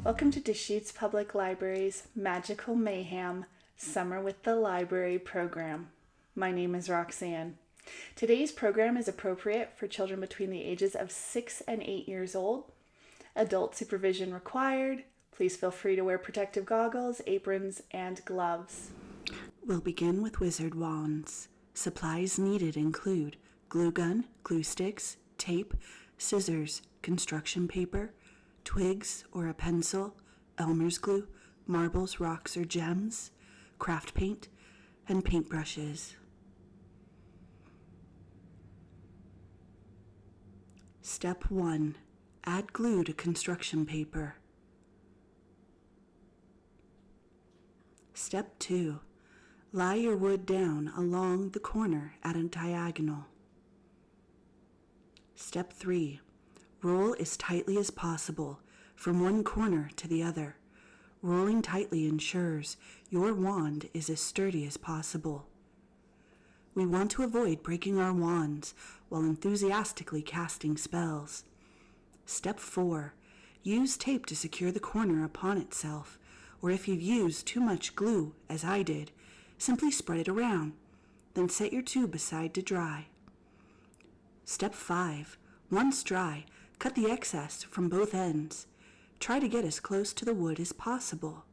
Welcome to Deschutes Public Library's Magical Mayhem Summer with the Library program. My name is Roxanne. Today's program is appropriate for children between the ages of 6 and 8 years old. Adult supervision required. Please feel free to wear protective goggles, aprons, and gloves. We'll begin with wizard wands. Supplies needed include glue gun, glue sticks, tape, scissors, construction paper, twigs or a pencil, Elmer's glue, marbles, rocks, or gems, craft paint, and paintbrushes. Step 1. Add glue to construction paper. Step 2. Lie your wood down along the corner at a diagonal. Step 3. Roll as tightly as possible from one corner to the other. Rolling tightly ensures your wand is as sturdy as possible. We want to avoid breaking our wands while enthusiastically casting spells. Step 4. Use tape to secure the corner upon itself, or if you've used too much glue, as I did, simply spread it around, then set your tube aside to dry. Step 5. Once dry, cut the excess from both ends. Try to get as close to the wood as possible.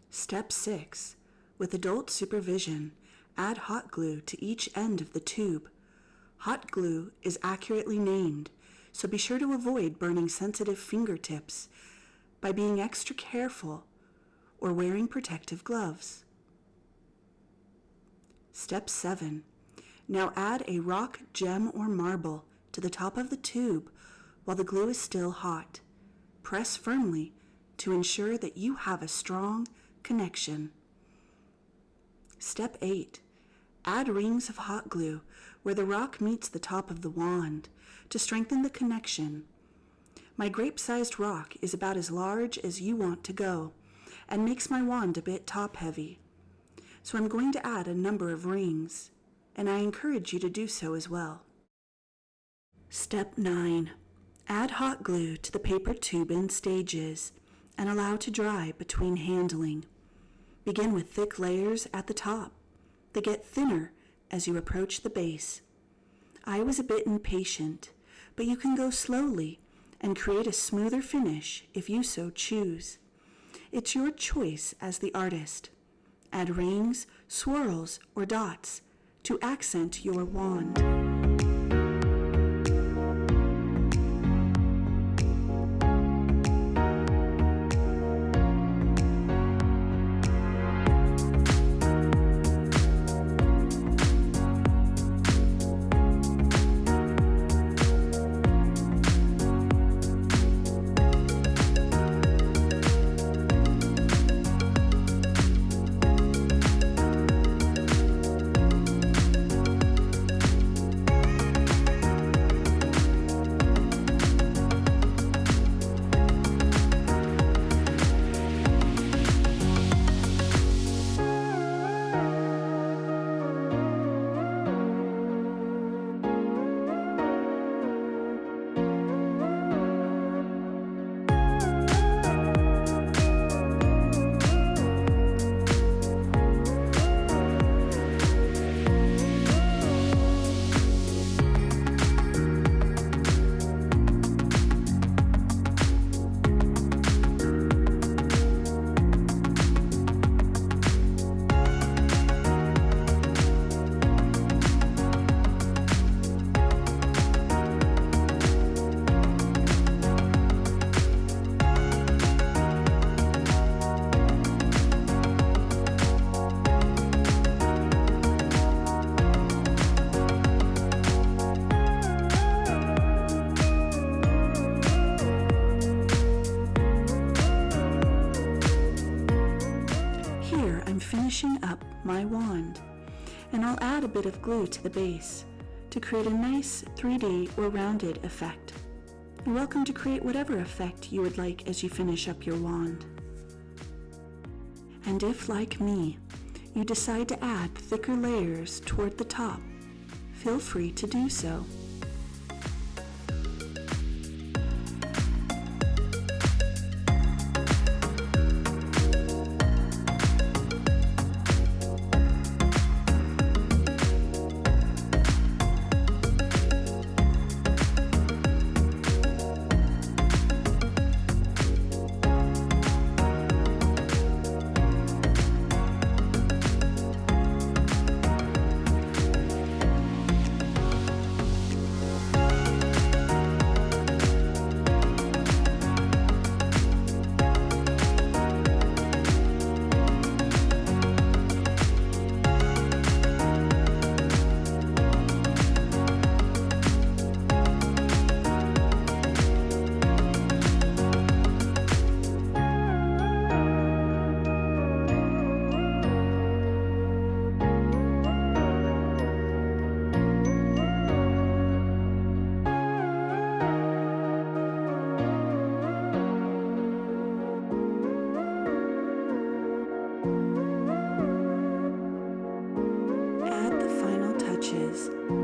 Step 6. With adult supervision, add hot glue to each end of the tube. Hot glue is accurately named, so be sure to avoid burning sensitive fingertips by being extra careful or wearing protective gloves. Step 7. Now add a rock, gem, or marble to the top of the tube while the glue is still hot. Press firmly to ensure that you have a strong connection. Step 8. Add rings of hot glue where the rock meets the top of the wand to strengthen the connection. My grape-sized rock is about as large as you want to go and makes my wand a bit top-heavy. So I'm going to add a number of rings, and I encourage you to do so as well. Step 9. Add hot glue to the paper tube in stages and allow to dry between handling. Begin with thick layers at the top. They get thinner as you approach the base. I was a bit impatient, but you can go slowly and create a smoother finish if you so choose. It's your choice as the artist. Add rings, swirls, or dots to accent your wand. Finishing up my wand, and I'll add a bit of glue to the base to create a nice 3D or rounded effect. You're welcome to create whatever effect you would like as you finish up your wand. And if, like me, you decide to add thicker layers toward the top, feel free to do so.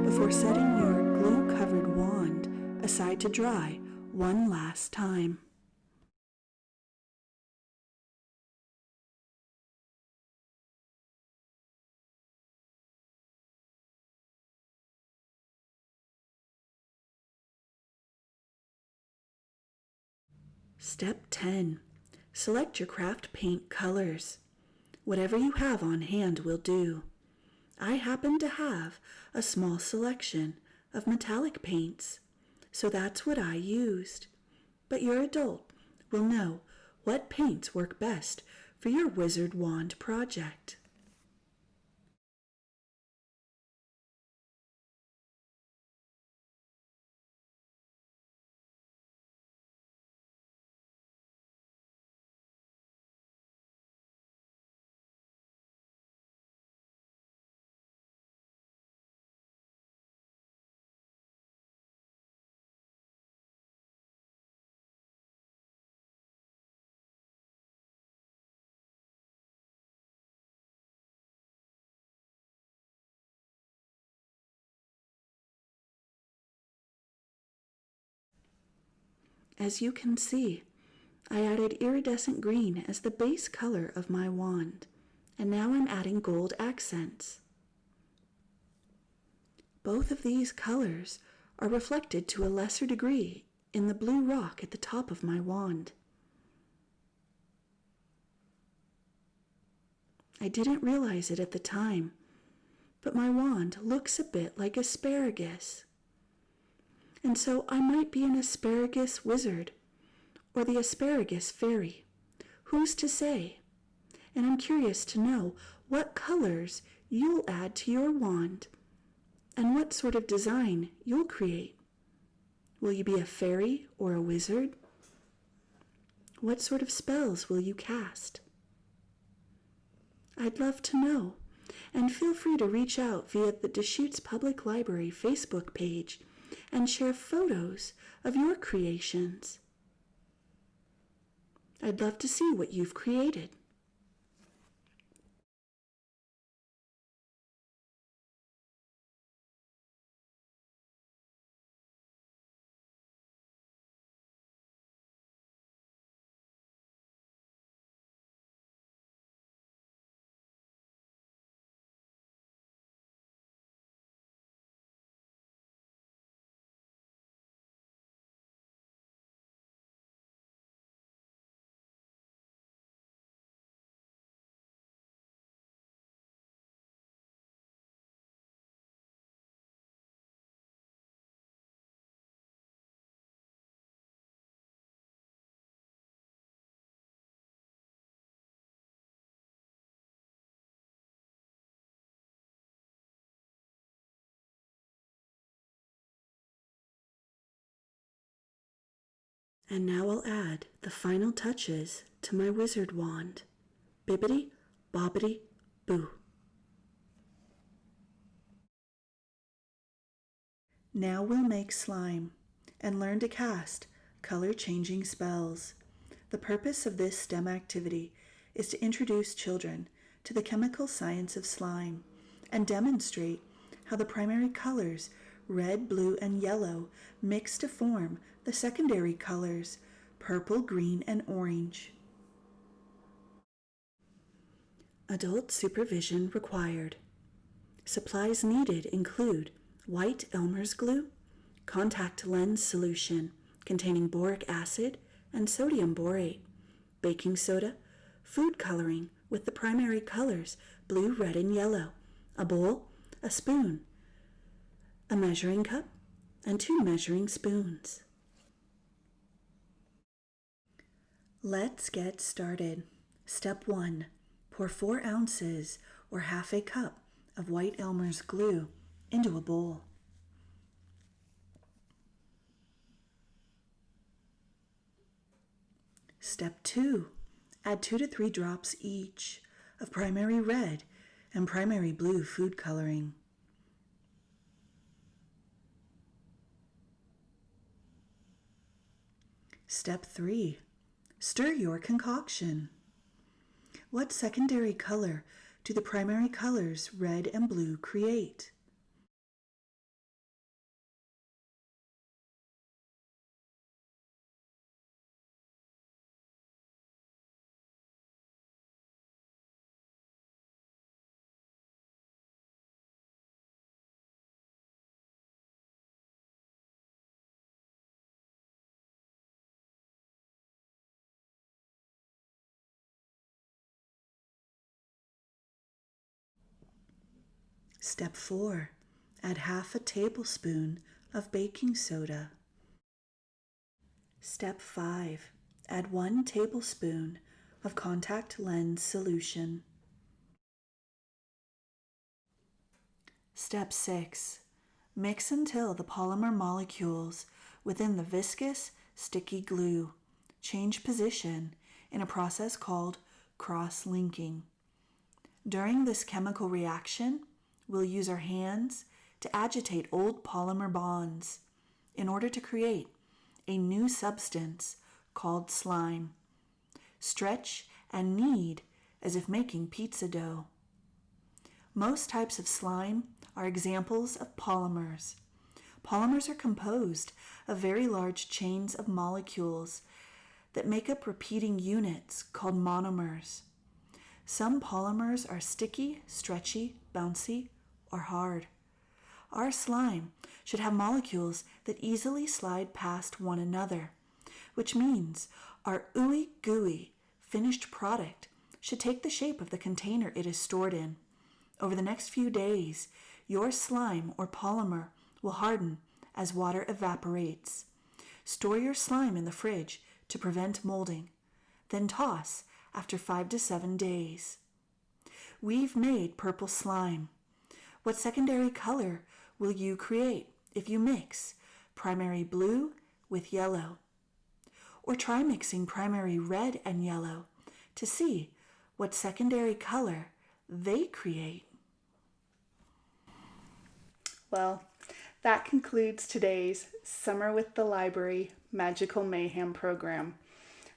Before setting your glue-covered wand aside to dry one last time. Step 10. Select your craft paint colors. Whatever you have on hand will do. I happen to have a small selection of metallic paints, so that's what I used. But your adult will know what paints work best for your wizard wand project. As you can see, I added iridescent green as the base color of my wand, and now I'm adding gold accents. Both of these colors are reflected to a lesser degree in the blue rock at the top of my wand. I didn't realize it at the time, but my wand looks a bit like asparagus. And so I might be an asparagus wizard, or the asparagus fairy. Who's to say? And I'm curious to know what colors you'll add to your wand, and what sort of design you'll create. Will you be a fairy or a wizard? What sort of spells will you cast? I'd love to know, and feel free to reach out via the Deschutes Public Library Facebook page and share photos of your creations. I'd love to see what you've created. And now I'll add the final touches to my wizard wand. Bibbidi, bobbidi, boo. Now we'll make slime and learn to cast color-changing spells. The purpose of this STEM activity is to introduce children to the chemical science of slime and demonstrate how the primary colors, red, blue, and yellow, mix to form the secondary colors, purple, green, and orange. Adult supervision required. Supplies needed include white Elmer's glue, contact lens solution containing boric acid and sodium borate, baking soda, food coloring with the primary colors blue, red, and yellow, a bowl, a spoon, a measuring cup, and 2 measuring spoons. Let's get started. Step 1. Pour 4 ounces or half a cup of white Elmer's glue into a bowl. Step 2. Add 2 to 3 drops each of primary red and primary blue food coloring. Step 3. Stir your concoction. What secondary color do the primary colors red and blue create? Step 4. Add half a tablespoon of baking soda. Step 5. Add 1 tablespoon of contact lens solution. Step 6. Mix until the polymer molecules within the viscous, sticky glue change position in a process called cross-linking. During this chemical reaction, we'll use our hands to agitate old polymer bonds in order to create a new substance called slime. Stretch and knead as if making pizza dough. Most types of slime are examples of polymers. Polymers are composed of very large chains of molecules that make up repeating units called monomers. Some polymers are sticky, stretchy, bouncy, or hard. Our slime should have molecules that easily slide past one another, which means our ooey gooey finished product should take the shape of the container it is stored in. Over the next few days, your slime or polymer will harden as water evaporates. Store your slime in the fridge to prevent molding, then toss after 5 to 7 days. We've made purple slime. What secondary color will you create if you mix primary blue with yellow? Or try mixing primary red and yellow to see what secondary color they create. Well, that concludes today's Summer with the Library Magical Mayhem program.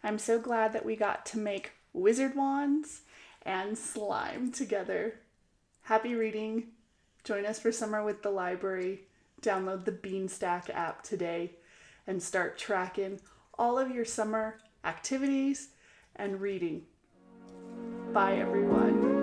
I'm so glad that we got to make wizard wands and slime together. Happy reading. Join us for Summer with the Library. Download the Beanstack app today and start tracking all of your summer activities and reading. Bye, everyone.